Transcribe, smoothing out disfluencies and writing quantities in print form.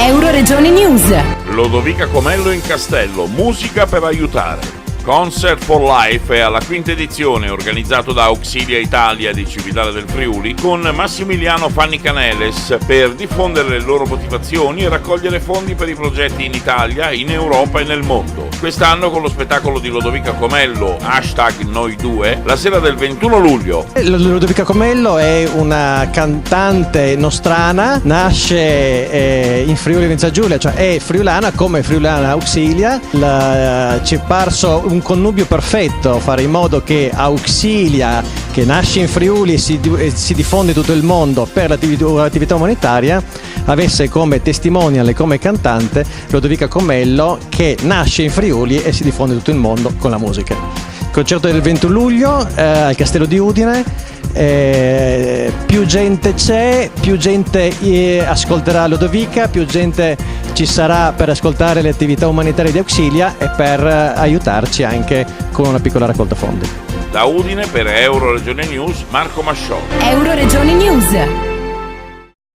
Euroregione News. Lodovica Comello in Castello, musica per aiutare. Concert for Life è alla quinta edizione, organizzato da Auxilia Italia di Cividale del Friuli, con Massimiliano Fanni Caneles per diffondere le loro motivazioni e raccogliere fondi per i progetti in Italia, in Europa e nel mondo. Quest'anno con lo spettacolo di Lodovica Comello, #Noi2, la sera del 21 luglio. Lodovica Comello è una cantante nostrana, nasce in Friuli Venezia Giulia, cioè è friulana come friulana Auxilia. Ci è parso un connubio perfetto fare in modo che Auxilia, che nasce in Friuli e si diffonde in tutto il mondo per l'attività umanitaria, avesse come testimonial e come cantante Lodovica Comello, che nasce in Friuli e si diffonde in tutto il mondo con la musica. Concerto del 21 luglio al Castello di Udine. Più gente c'è, più gente ascolterà Lodovica, più gente ci sarà per ascoltare le attività umanitarie di Auxilia e per aiutarci anche con una piccola raccolta fondi. Da Udine per Euroregione News, Marco Masciò. Euroregione News.